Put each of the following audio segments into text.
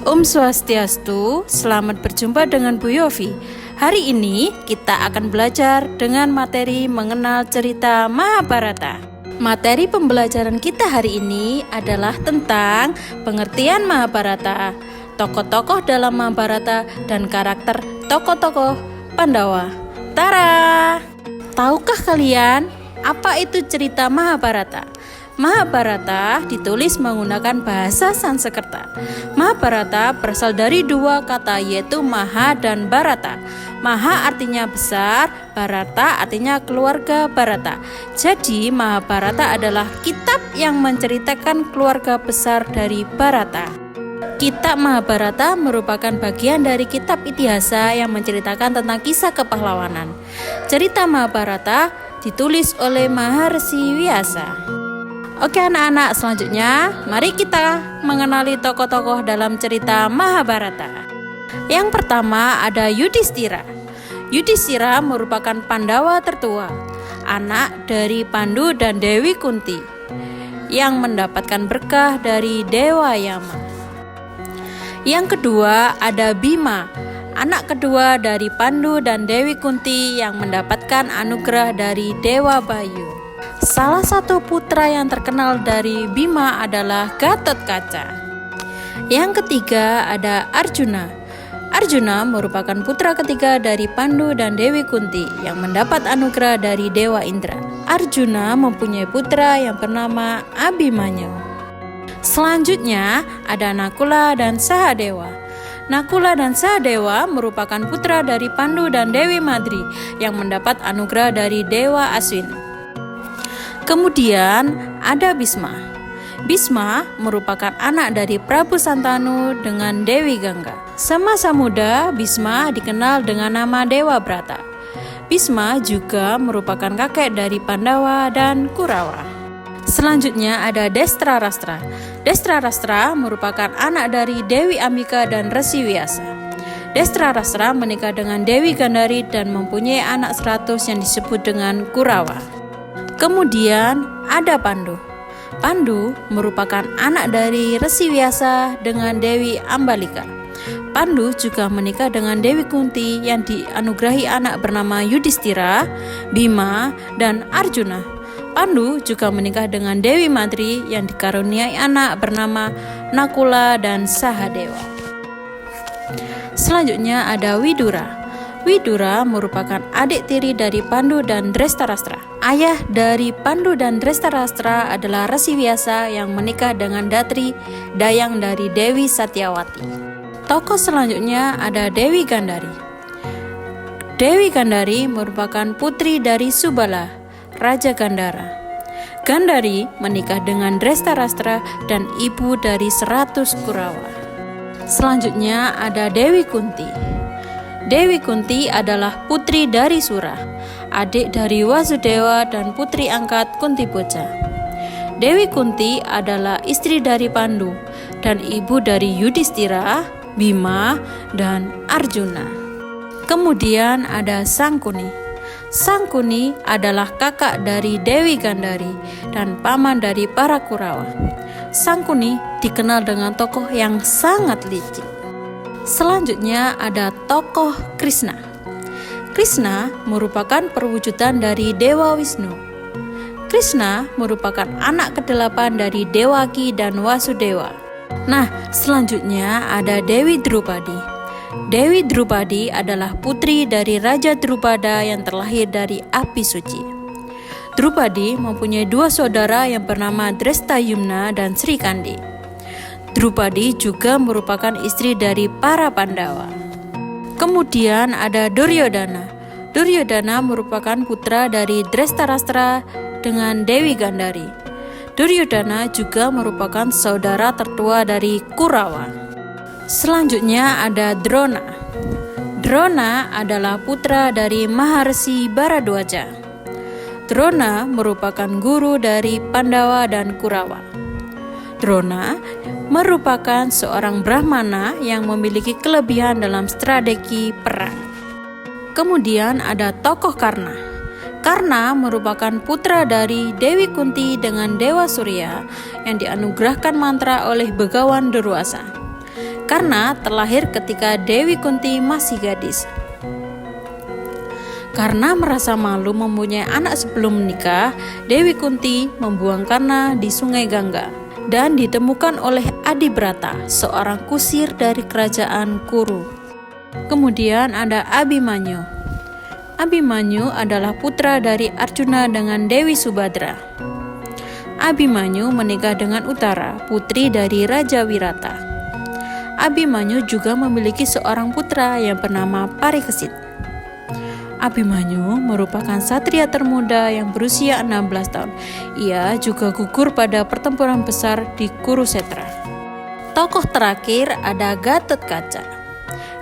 Om Swastiastu, selamat berjumpa dengan Bu Yofi. Hari ini kita akan belajar dengan materi mengenal cerita Mahabharata. Materi pembelajaran kita hari ini adalah tentang pengertian Mahabharata, tokoh-tokoh dalam Mahabharata, dan karakter tokoh-tokoh Pandawa. Tara! Tahukah kalian apa itu cerita Mahabharata? Mahabharata ditulis menggunakan bahasa Sanskerta. Mahabharata berasal dari dua kata, yaitu Maha dan Bharata. Maha artinya besar, Bharata artinya keluarga Bharata. Jadi Mahabharata adalah kitab yang menceritakan keluarga besar dari Bharata. Kitab Mahabharata merupakan bagian dari kitab Itihasa yang menceritakan tentang kisah kepahlawanan. Cerita Mahabharata ditulis oleh Maharsi Vyasa. Oke anak-anak, selanjutnya mari kita mengenali tokoh-tokoh dalam cerita Mahabharata. Yang pertama ada Yudhistira. Yudhistira merupakan Pandawa tertua, anak dari Pandu dan Dewi Kunti, yang mendapatkan berkah dari Dewa Yama. Yang kedua ada Bima, anak kedua dari Pandu dan Dewi Kunti yang mendapatkan anugerah dari Dewa Bayu. Salah satu putra yang terkenal dari Bima adalah Gatotkaca. Yang ketiga ada Arjuna. Arjuna merupakan putra ketiga dari Pandu dan Dewi Kunti yang mendapat anugerah dari Dewa Indra. Arjuna mempunyai putra yang bernama Abhimanyu. Selanjutnya ada Nakula dan Sahadewa. Nakula dan Sahadewa merupakan putra dari Pandu dan Dewi Madri yang mendapat anugerah dari Dewa Aswini. Kemudian ada Bhisma. Bhisma merupakan anak dari Prabu Santanu dengan Dewi Gangga. Semasa muda, Bhisma dikenal dengan nama Dewa Brata. Bhisma juga merupakan kakek dari Pandawa dan Kurawa. Selanjutnya ada Destrarastra. Destrarastra merupakan anak dari Dewi Ambika dan Resi Vyasa. Destrarastra menikah dengan Dewi Gandari dan mempunyai anak 100 yang disebut dengan Kurawa. Kemudian ada Pandu. Pandu merupakan anak dari Resi Vyasa dengan Dewi Ambalika. Pandu juga menikah dengan Dewi Kunti yang dianugerahi anak bernama Yudhistira, Bima, dan Arjuna. Pandu juga menikah dengan Dewi Madri yang dikaruniai anak bernama Nakula dan Sahadewa. Selanjutnya ada Widura. Widura merupakan adik tiri dari Pandu dan Drestarastra. Ayah dari Pandu dan Drestarastra adalah Resi Vyasa yang menikah dengan Datri, dayang dari Dewi Satyawati. Tokoh selanjutnya ada Dewi Gandari. Dewi Gandari merupakan putri dari Subala, Raja Gandhara. Gandari menikah dengan Drestarastra dan ibu dari 100 Kurawa. Selanjutnya ada Dewi Kunti. Dewi Kunti adalah putri dari Sura, adik dari Wasudewa dan putri angkat Kuntiboja. Dewi Kunti adalah istri dari Pandu dan ibu dari Yudhistira, Bima, dan Arjuna. Kemudian ada Sangkuni. Sangkuni adalah kakak dari Dewi Gandari dan paman dari para Kurawa. Sangkuni dikenal dengan tokoh yang sangat licik. Selanjutnya ada tokoh Krishna. Krishna merupakan perwujudan dari Dewa Wisnu. Krishna merupakan anak ke-8 dari Dewaki dan Wasudewa. Nah, selanjutnya ada Dewi Drupadi. Dewi Drupadi adalah putri dari Raja Drupada yang terlahir dari api suci. Drupadi mempunyai 2 saudara yang bernama Drestayumna dan Srikandi. Drupadi juga merupakan istri dari para Pandawa. Kemudian ada Duryodhana. Duryodhana merupakan putra dari Drestarastra dengan Dewi Gandari. Duryodhana juga merupakan saudara tertua dari Kurawa. Selanjutnya ada Drona. Drona adalah putra dari Maharsi Bharadwaja. Drona merupakan guru dari Pandawa dan Kurawa. Drona merupakan seorang Brahmana yang memiliki kelebihan dalam strategi perang. Kemudian ada tokoh Karna. Karna merupakan putra dari Dewi Kunti dengan Dewa Surya yang dianugerahkan mantra oleh Begawan Durwasa. karena terlahir ketika Dewi Kunti masih gadis. Karena merasa malu mempunyai anak sebelum menikah, Dewi Kunti membuang Karna di Sungai Gangga dan ditemukan oleh Adibrata, seorang kusir dari kerajaan Kuru. Kemudian ada Abhimanyu. Abhimanyu adalah putra dari Arjuna dengan Dewi Subadra. Abhimanyu menikah dengan Uttara, putri dari Raja Wirata. Abhimanyu juga memiliki seorang putra yang bernama Parikesit. Abhimanyu merupakan satria termuda yang berusia 16 tahun. Ia juga gugur pada pertempuran besar di Kurusetra. Tokoh terakhir ada Gatotkaca.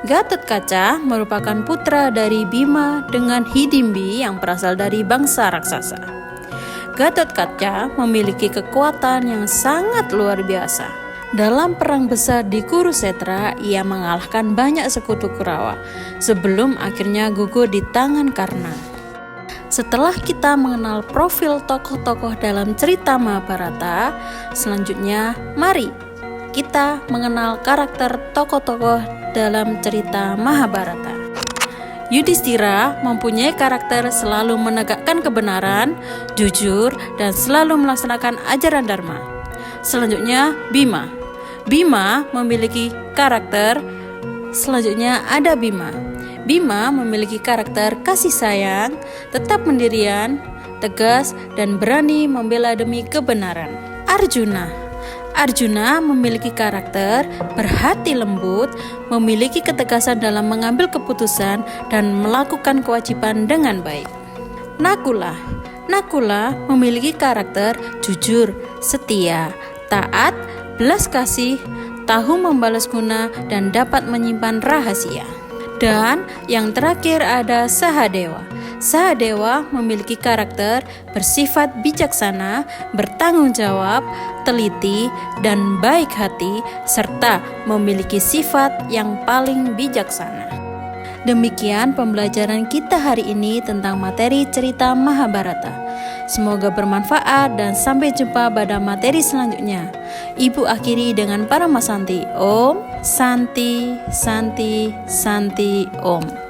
Gatotkaca merupakan putra dari Bima dengan Hidimbi yang berasal dari bangsa raksasa. Gatotkaca memiliki kekuatan yang sangat luar biasa. Dalam perang besar di Kurusetra, ia mengalahkan banyak sekutu Kurawa sebelum akhirnya gugur di tangan Karna. Setelah kita mengenal profil tokoh-tokoh dalam cerita Mahabharata, selanjutnya mari kita mengenal karakter tokoh-tokoh dalam cerita Mahabharata. Yudhistira mempunyai karakter selalu menegakkan kebenaran, jujur, dan selalu melaksanakan ajaran Dharma. Selanjutnya Bima. Bima memiliki karakter, selanjutnya ada Bima. Bima memiliki karakter kasih sayang, tetap pendirian, tegas, dan berani membela demi kebenaran. Arjuna. Arjuna memiliki karakter berhati lembut, memiliki ketegasan dalam mengambil keputusan, dan melakukan kewajiban dengan baik. Nakula. Nakula memiliki karakter jujur, setia, taat, belas kasih, tahu membalas guna, dan dapat menyimpan rahasia. Dan yang terakhir ada Sahadewa. Sahadewa memiliki karakter bersifat bijaksana, bertanggung jawab, teliti, dan baik hati, serta memiliki sifat yang paling bijaksana. Demikian pembelajaran kita hari ini tentang materi cerita Mahabharata. Semoga bermanfaat dan sampai jumpa pada materi selanjutnya. Ibu akhiri dengan Paramasanti. Om Santi Santi Santi Om.